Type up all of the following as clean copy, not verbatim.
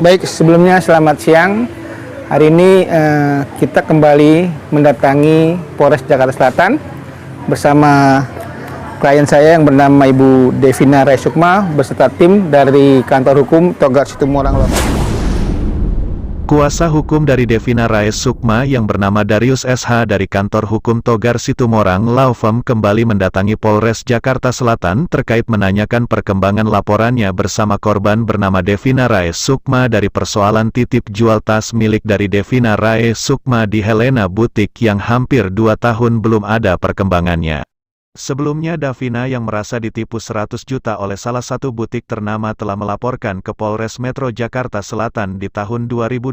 Baik, sebelumnya selamat siang. Hari ini kita kembali mendatangi Polres Jakarta Selatan bersama klien saya yang bernama Ibu Devina Raesukma beserta tim dari kantor hukum Togar Situmorang Law Firm. Kuasa hukum dari Devina Raesukma yang bernama Darius SH dari kantor hukum Togar Situmorang Law Firm kembali mendatangi Polres Jakarta Selatan terkait menanyakan perkembangan laporannya bersama korban bernama Devina Raesukma dari persoalan titip jual tas milik dari Devina Raesukma di Helena Butik yang hampir 2 tahun belum ada perkembangannya. Sebelumnya Davina yang merasa ditipu 100 juta oleh salah satu butik ternama telah melaporkan ke Polres Metro Jakarta Selatan di tahun 2020.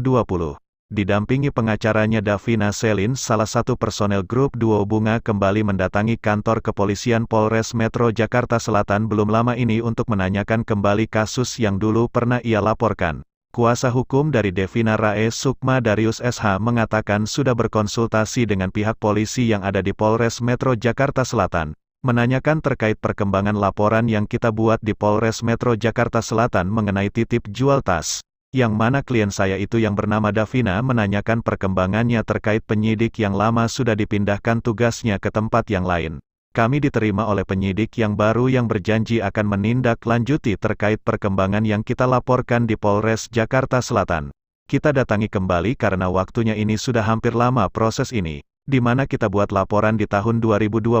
Didampingi pengacaranya Davina Selin, salah satu personel grup Duo Bunga kembali mendatangi kantor kepolisian Polres Metro Jakarta Selatan belum lama ini untuk menanyakan kembali kasus yang dulu pernah ia laporkan. Kuasa hukum dari Devina Raesukma Darius SH mengatakan sudah berkonsultasi dengan pihak polisi yang ada di Polres Metro Jakarta Selatan, menanyakan terkait perkembangan laporan yang kita buat di Polres Metro Jakarta Selatan mengenai titip jual tas, yang mana klien saya itu yang bernama Davina menanyakan perkembangannya terkait penyidik yang lama sudah dipindahkan tugasnya ke tempat yang lain. Kami diterima oleh penyidik yang baru yang berjanji akan menindaklanjuti terkait perkembangan yang kita laporkan di Polres Jakarta Selatan. Kita datangi kembali karena waktunya ini sudah hampir lama proses ini, di mana kita buat laporan di tahun 2020,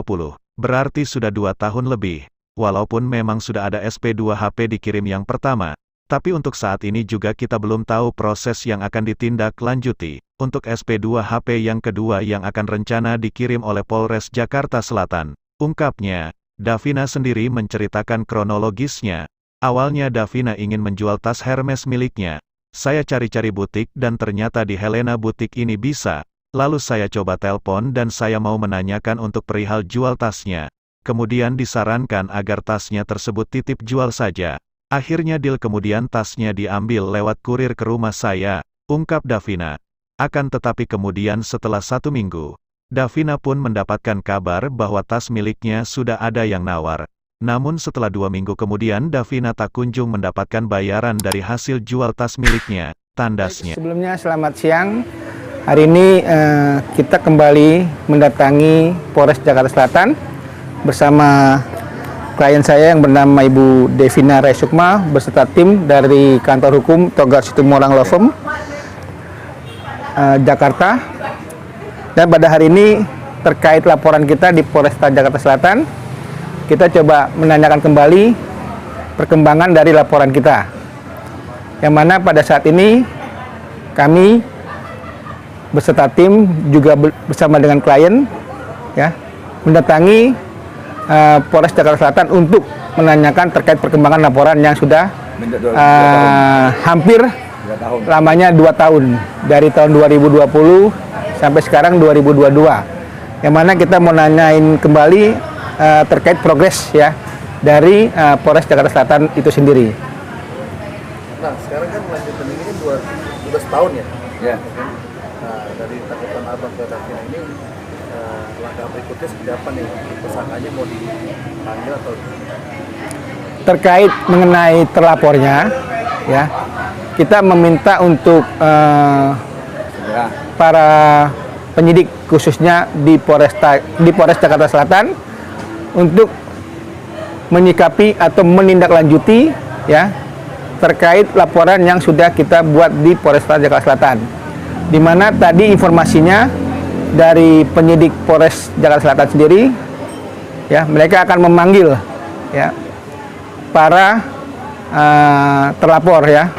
berarti sudah 2 tahun lebih. Walaupun memang sudah ada SP2HP dikirim yang pertama, tapi untuk saat ini juga kita belum tahu proses yang akan ditindaklanjuti. Untuk SP2HP yang kedua yang akan rencana dikirim oleh Polres Jakarta Selatan. Ungkapnya, Davina sendiri menceritakan kronologisnya. Awalnya Davina ingin menjual tas Hermes miliknya. Saya cari-cari butik dan ternyata di Helena Butik ini bisa. Lalu saya coba telepon dan saya mau menanyakan untuk perihal jual tasnya. Kemudian disarankan agar tasnya tersebut titip jual saja. Akhirnya deal kemudian tasnya diambil lewat kurir ke rumah saya, ungkap Davina. Akan tetapi kemudian setelah 1 minggu, Davina pun mendapatkan kabar bahwa tas miliknya sudah ada yang nawar. Namun setelah 2 minggu kemudian Davina tak kunjung mendapatkan bayaran dari hasil jual tas miliknya, tandasnya. Sebelumnya selamat siang. Hari ini kita kembali mendatangi Polres Jakarta Selatan bersama klien saya yang bernama Ibu Devina Raesukma beserta tim dari kantor hukum Togar Situmorang Law Firm Jakarta. Dan pada hari ini terkait laporan kita di Polresta Jakarta Selatan, kita coba menanyakan kembali perkembangan dari laporan kita. Yang mana pada saat ini kami beserta tim juga bersama dengan klien ya mendatangi Polres Jakarta Selatan untuk menanyakan terkait perkembangan laporan yang sudah hampir lamanya 2 tahun, dari tahun 2020 sampai sekarang 2022, yang mana kita mau nanyain kembali terkait progres ya dari Polres Jakarta Selatan itu sendiri. Nah sekarang kan lanjutan ini kan 12 tahun ya? Ya. Nah dari takutan abang ke Davina ini langkah berikutnya seperti apa nih? Tersangkanya mau dipanggil atau? Terkait mengenai terlapornya ya, kita meminta untuk para penyidik khususnya di Polres Jakarta Selatan untuk menyikapi atau menindaklanjuti ya terkait laporan yang sudah kita buat di Polres Jakarta Selatan, di mana tadi informasinya dari penyidik Polres Jakarta Selatan sendiri ya, mereka akan memanggil ya para terlapor ya,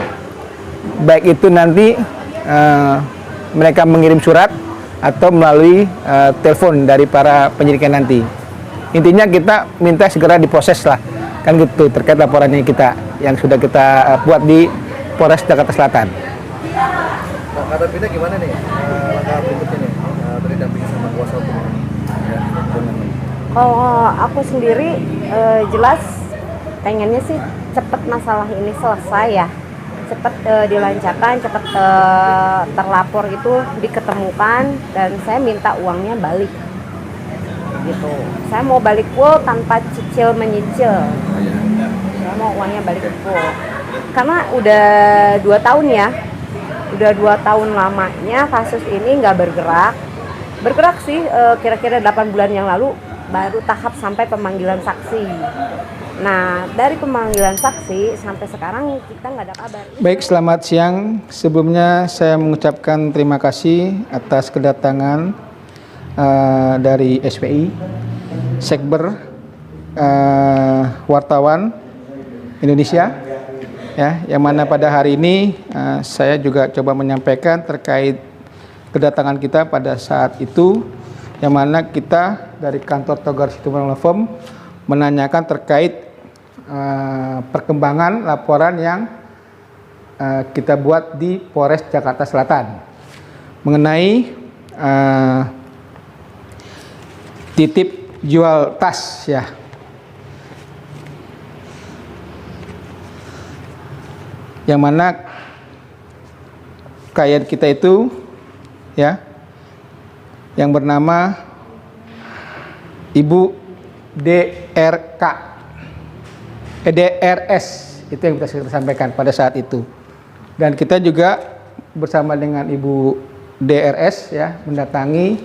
baik itu nanti mereka mengirim surat atau melalui telepon dari para penyidiknya nanti. Intinya kita minta segera diproses lah, kan gitu terkait laporannya kita yang sudah kita buat di Polres Jakarta Selatan. Nah, Kak Davina gimana nih langkah berikutnya nih dari dampingan sama kuasa hukum? Ya, kalau aku sendiri jelas pengennya sih cepat masalah ini selesai ya. Cepat dilancarkan, cepat terlapor itu diketemukan, dan saya minta uangnya balik gitu. Saya mau balik full tanpa cicil menyicil. Saya mau uangnya balik full. karena udah 2 tahun ya, udah 2 tahun lamanya kasus ini nggak bergerak sih, kira-kira 8 bulan yang lalu baru tahap sampai pemanggilan saksi. Nah, dari pemanggilan saksi sampai sekarang kita nggak ada kabar. Baik, selamat siang. Sebelumnya saya mengucapkan terima kasih atas kedatangan dari SPI, Sekber, wartawan Indonesia, ya, yang mana pada hari ini saya juga coba menyampaikan terkait kedatangan kita pada saat itu, yang mana kita dari kantor Togar Situmorang Law Firm menanyakan terkait perkembangan laporan yang kita buat di Polres Jakarta Selatan mengenai titip jual tas, ya. Yang mana klien kita itu, ya, yang bernama Ibu DRS, itu yang kita sampaikan pada saat itu. Dan kita juga bersama dengan Ibu DRS, ya, mendatangi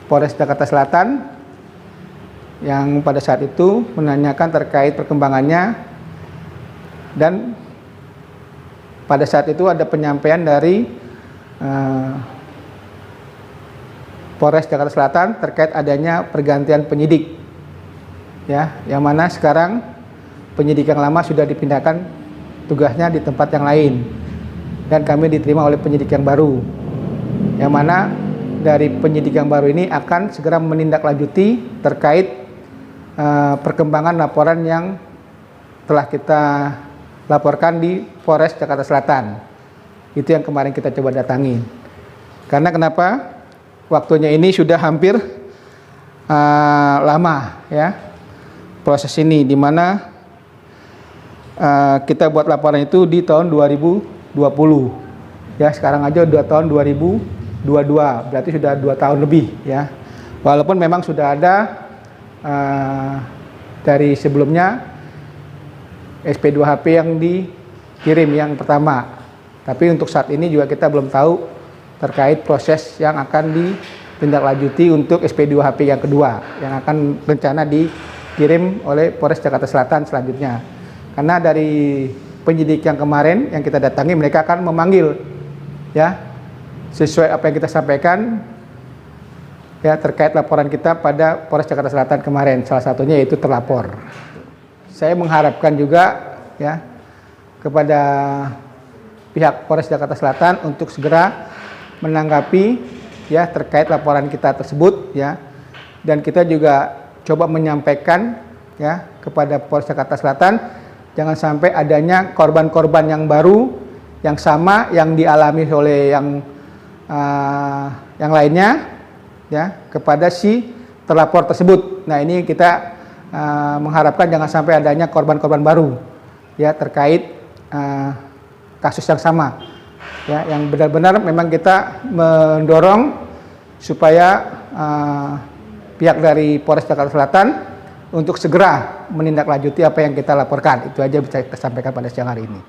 Polres Jakarta Selatan yang pada saat itu menanyakan terkait perkembangannya, dan pada saat itu ada penyampaian dari Polres Jakarta Selatan terkait adanya pergantian penyidik, ya, yang mana sekarang penyidik yang lama sudah dipindahkan tugasnya di tempat yang lain, dan kami diterima oleh penyidik yang baru, yang mana dari penyidik yang baru ini akan segera menindaklanjuti terkait perkembangan laporan yang telah kita laporkan di Polres Jakarta Selatan. Itu yang kemarin kita coba datangi. Karena kenapa? Waktunya ini sudah hampir lama, ya, proses ini, di mana kita buat laporan itu di tahun 2020, ya. Sekarang aja udah tahun 2022, berarti sudah 2 tahun lebih, ya. Walaupun memang sudah ada dari sebelumnya SP2HP yang dikirim yang pertama, tapi untuk saat ini juga kita belum tahu terkait proses yang akan ditindaklanjuti untuk SP2HP yang kedua, yang akan rencana dikirim oleh Polres Jakarta Selatan selanjutnya. Karena dari penyidik yang kemarin yang kita datangi, mereka akan memanggil, ya, sesuai apa yang kita sampaikan, ya, terkait laporan kita pada Polres Jakarta Selatan kemarin, salah satunya yaitu terlapor. Saya mengharapkan juga, ya, kepada pihak Polres Jakarta Selatan untuk segera menanggapi, ya, terkait laporan kita tersebut, ya, dan kita juga coba menyampaikan, ya, kepada Polres Jakarta Selatan jangan sampai adanya korban-korban yang baru yang sama yang dialami oleh yang lainnya, ya, kepada si terlapor tersebut. Nah, ini kita mengharapkan jangan sampai adanya korban-korban baru, ya, terkait kasus yang sama, ya, yang benar-benar memang kita mendorong supaya pihak dari Polres Jakarta Selatan untuk segera menindaklanjuti apa yang kita laporkan. Itu aja bisa kita sampaikan pada siang hari ini.